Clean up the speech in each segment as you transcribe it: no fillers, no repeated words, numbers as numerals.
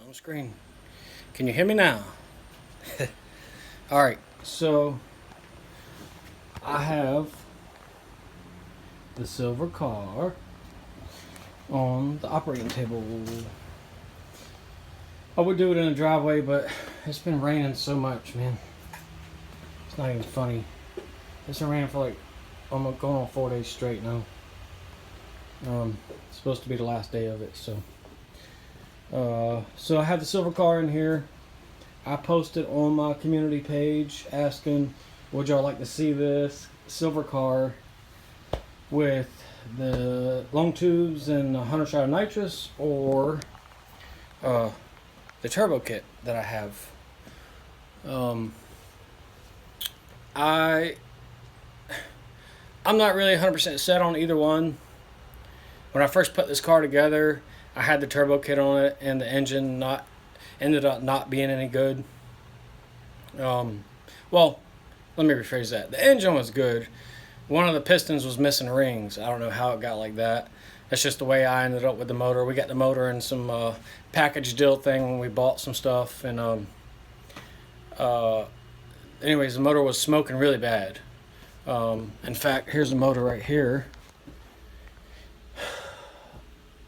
on screen. Can you hear me now? Alright, so I have the silver car on the operating table. I would do it in the driveway, but it's been raining so much, man. It's not even funny. It's been raining for like almost going on 4 days straight now. It's supposed to be the last day of it, so I have the silver car in here. I posted on my community page asking, would y'all like to see this silver car with the long tubes and 100 shot of nitrous, or the turbo kit that I have. I'm not really 100% set on either one. When I first put this car together, I had the turbo kit on it, and the engine ended up not being any good. Well, let me rephrase that. The engine was good. One of the pistons was missing rings. I don't know how it got like that. That's just the way I ended up with the motor. We got the motor in some package deal thing when we bought some stuff, and anyways, the motor was smoking really bad. In fact, here's the motor right here.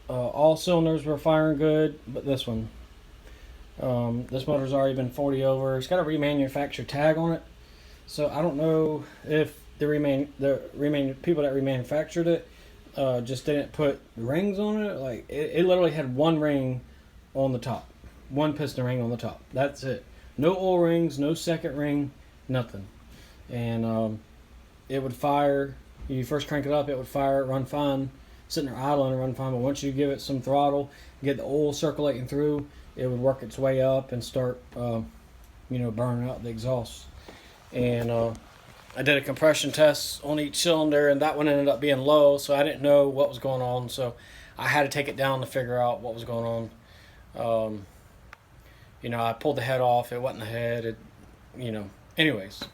All cylinders were firing good, but this one. This motor's already been 40 over. It's got a remanufactured tag on it, so I don't know if the people that remanufactured it just didn't put rings on it. Like it literally had one ring on the top, one piston ring on the top. That's it. No oil rings, no second ring, nothing. And it would fire. You first crank it up, it would fire, run fine. Sitting there idling and run fine, but once you give it some throttle, get the oil circulating through, it would work its way up and start, burning out the exhaust. And I did a compression test on each cylinder, and that one ended up being low, so I didn't know what was going on. So I had to take it down to figure out what was going on. I pulled the head off. It wasn't the head. Anyways.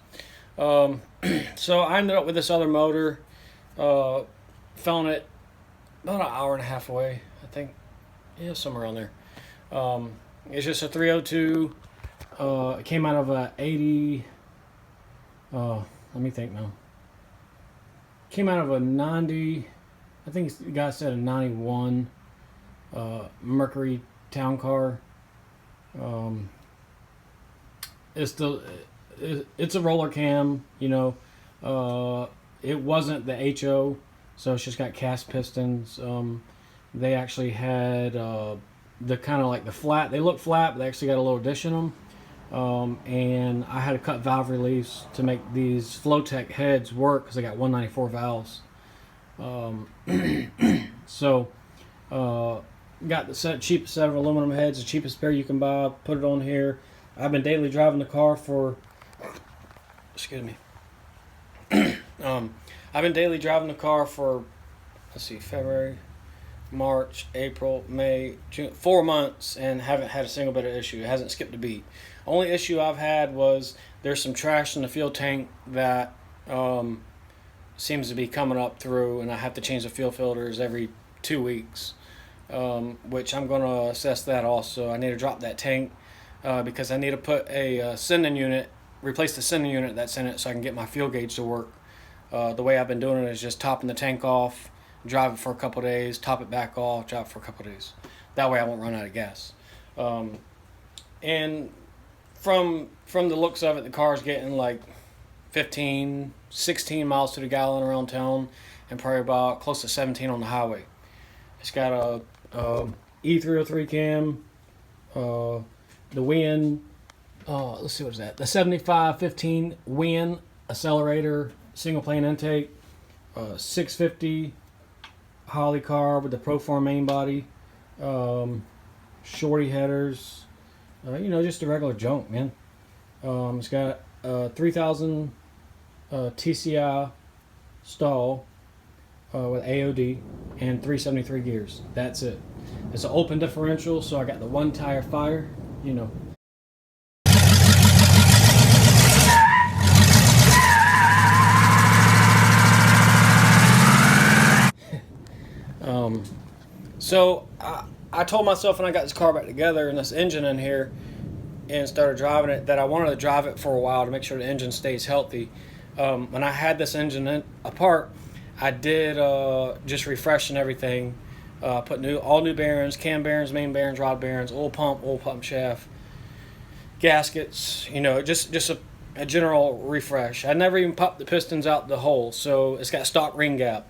So I ended up with this other motor. Found it about an hour and a half away, I think. Yeah, somewhere around there. It's just a 302. It came out of a 80. Let me think now. Came out of a 90. I think the guy said a 91 Mercury town car. It's a roller cam. It wasn't the HO. So it's just got cast pistons. They actually had the kind of like the flat. They look flat, but they actually got a little dish in them. And I had to cut valve release to make these Flowtech heads work because they got 194 valves. So got the cheapest set of aluminum heads, the cheapest pair you can buy. Put it on here. I've been daily driving the car for. Excuse me. I've been daily driving the car for, February, March, April, May, June, 4 months, and haven't had a single bit of issue. It hasn't skipped a beat. Only issue I've had was there's some trash in the fuel tank that seems to be coming up through, and I have to change the fuel filters every 2 weeks, which I'm going to assess that also. I need to drop that tank because I need to put a sending unit, replace the sending unit that's in it so I can get my fuel gauge to work. The way I've been doing it is just topping the tank off, drive it for a couple days, top it back off, drive it for a couple days. That way I won't run out of gas. And from the looks of it, the car's getting like 15, 16 miles to the gallon around town, and probably about close to 17 on the highway. It's got a E303 cam, the WIN, let's see, what is that? The 7515 WIN accelerator, single plane intake, 650 Holley car with the Proform main body, shorty headers, just the regular junk, man. It's got 3000 TCI stall with AOD and 373 gears. That's it. It's an open differential, so I got the one tire fire, So I told myself when I got this car back together and this engine in here and started driving it that I wanted to drive it for a while to make sure the engine stays healthy. When I had this engine apart, I did just refreshing everything, put all new bearings, cam bearings, main bearings, rod bearings, oil pump shaft, gaskets. Just a general refresh. I never even popped the pistons out the hole, so it's got stock ring gap,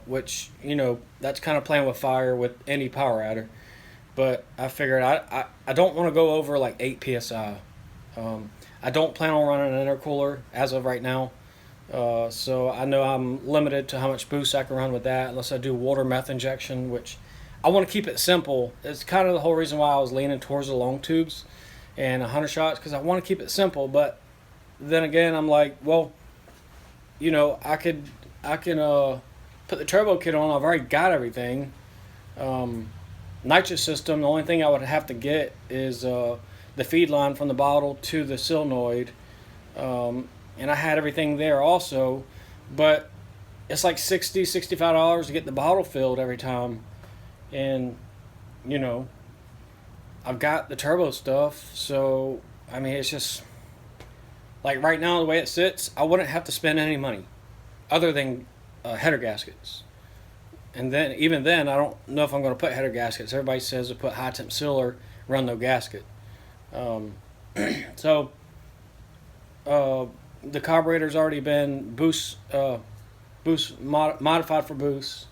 which that's kind of playing with fire with any power adder. But I figured I don't want to go over like 8 psi. I don't plan on running an intercooler as of right now. So I know I'm limited to how much boost I can run with that unless I do water meth injection, which I want to keep it simple. It's kind of the whole reason why I was leaning towards the long tubes and 100 shots, because I want to keep it simple. But then again, I'm like, well, I can put the turbo kit on. I've already got everything. Nitrous system, the only thing I would have to get is the feed line from the bottle to the solenoid, and I had everything there also, but it's like $65 to get the bottle filled every time. And I've got the turbo stuff, so I mean, it's just like right now the way it sits, I wouldn't have to spend any money other than header gaskets. And then, even then, I don't know if I'm going to put header gaskets. Everybody says to put high temp sealer, run no gasket. So the carburetor's already been modified for boost.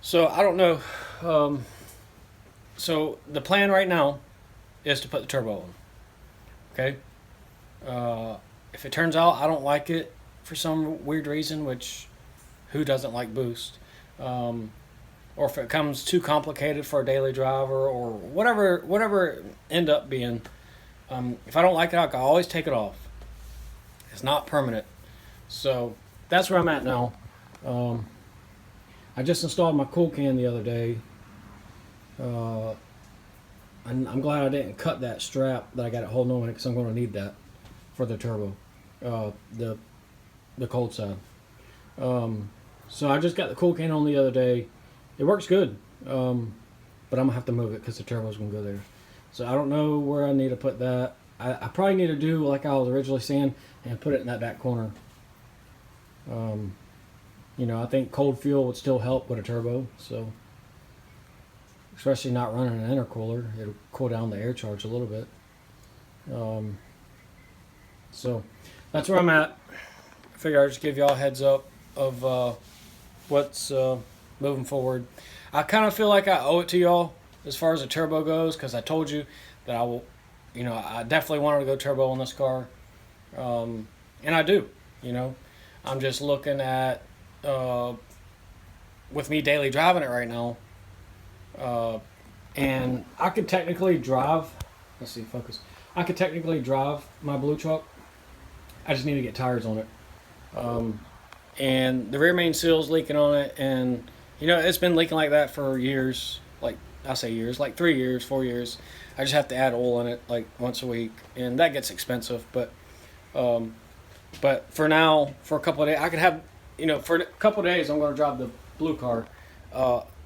So I don't know. So the plan right now is to put the turbo on. Okay. If it turns out I don't like it for some weird reason, which who doesn't like boost? Or if it comes too complicated for a daily driver or whatever it end up being, if I don't like it, I can always take it off. It's not permanent. So that's where I'm at now. I just installed my cool can the other day. I'm glad I didn't cut that strap that I got it holding on it, because I'm going to need that for the turbo, the cold side. So I just got the cool can on the other day. It works good, but I'm going to have to move it because the turbo's going to go there. So I don't know where I need to put that. I probably need to do like I was originally saying and put it in that back corner. I think cold fuel would still help with a turbo, so especially not running an intercooler, it'll cool down the air charge a little bit. So that's where I'm at. I figure I'll just give y'all a heads up of what's moving forward. I kind of feel like I owe it to y'all as far as the turbo goes, because I told you that I will, I definitely wanted to go turbo on this car, and I do. I'm just looking at with me daily driving it right now, and I could technically drive. Let's see, focus. I could technically drive my blue truck. I just need to get tires on it. And the rear main seal's leaking on it, and it's been leaking like that for years. Like I say years, like 3 years, 4 years. I just have to add oil in it like once a week, and that gets expensive. But for now, for a couple of days, I could have, for a couple of days, I'm going to drive the blue car.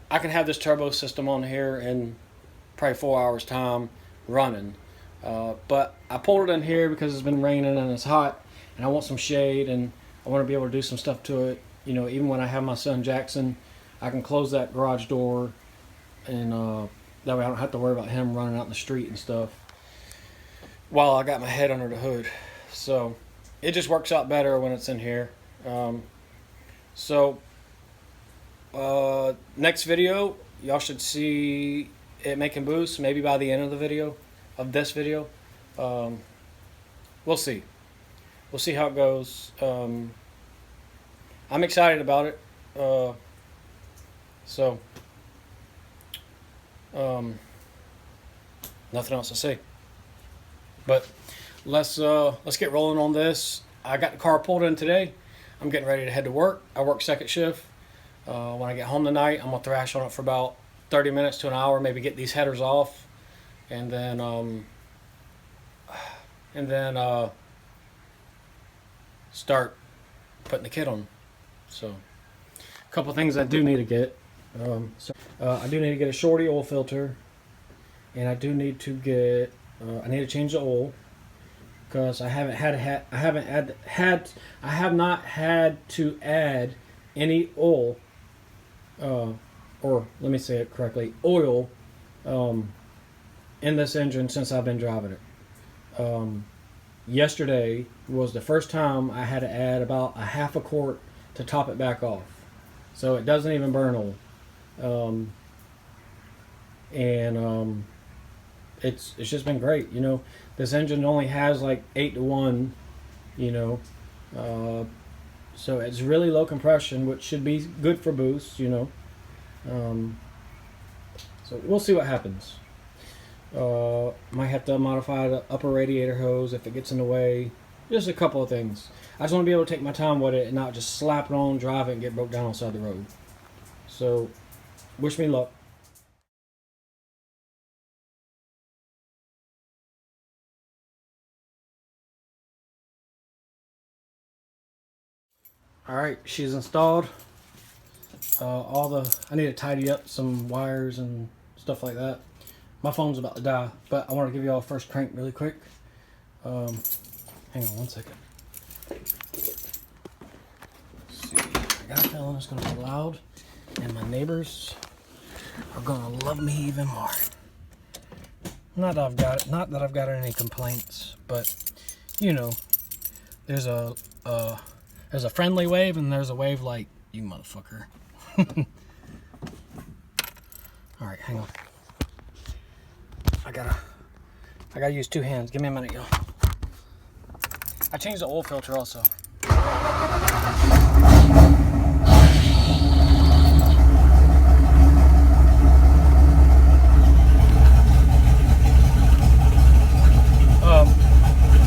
I can have this turbo system on here in probably 4 hours time running. But I pulled it in here because it's been raining and it's hot, and I want some shade, and I want to be able to do some stuff to it. Even when I have my son Jackson, I can close that garage door, and that way I don't have to worry about him running out in the street and stuff while I got my head under the hood. So it just works out better when it's in here. Next video, y'all should see it making boost maybe by the end of this video. We'll see. We'll see how it goes. I'm excited about it. Nothing else to say. But let's get rolling on this. I got the car pulled in today. I'm getting ready to head to work. I work second shift. When I get home tonight, I'm gonna thrash on it for about 30 minutes to an hour, maybe get these headers off, and then start putting the kit on. So, a couple things I do need to get. I do need to get a shorty oil filter, and I do need to get. I need to change the oil because I have not had to add any oil, or let me say it correctly, oil, in this engine since I've been driving it. Yesterday was the first time I had to add about a half a quart to top it back off, so it doesn't even burn oil. It's just been great. You know, this engine only has like 8-to-1. You know, so it's really low compression, which should be good for boost. You know, so we'll see what happens. Might have to modify the upper radiator hose if it gets in the way. Just a couple of things. I just want to be able to take my time with it and not just slap it on, drive it, and get broke down on the side of the road. So, wish me luck. Alright, she's installed. I need to tidy up some wires and stuff like that. My phone's about to die, but I want to give you all a first crank really quick. Hang on one second. Let's see. I got a feeling it's going to be loud, and my neighbors are going to love me even more. Not that I've got any complaints, but you know, there's a friendly wave and there's a wave like, you motherfucker. All right, hang on. I gotta use two hands. Give me a minute, y'all. I changed the oil filter also.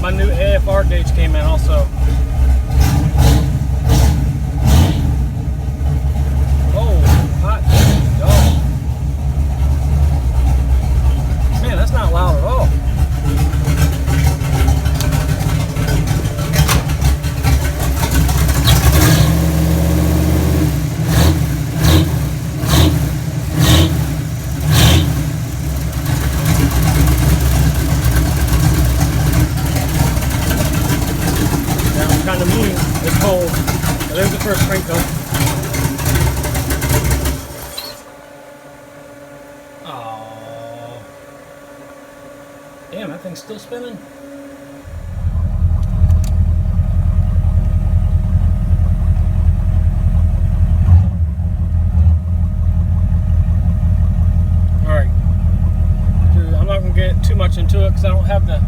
My new AFR gauge came in also. Oh, hot dog. Man, that's not loud at all. Kind of mean. It's cold. But there's the first sprinkle. Oh, damn! That thing's still spinning. All right, dude. I'm not gonna get too much into it because I don't have the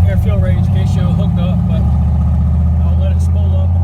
air fuel range ratio hooked up, but let it spool up.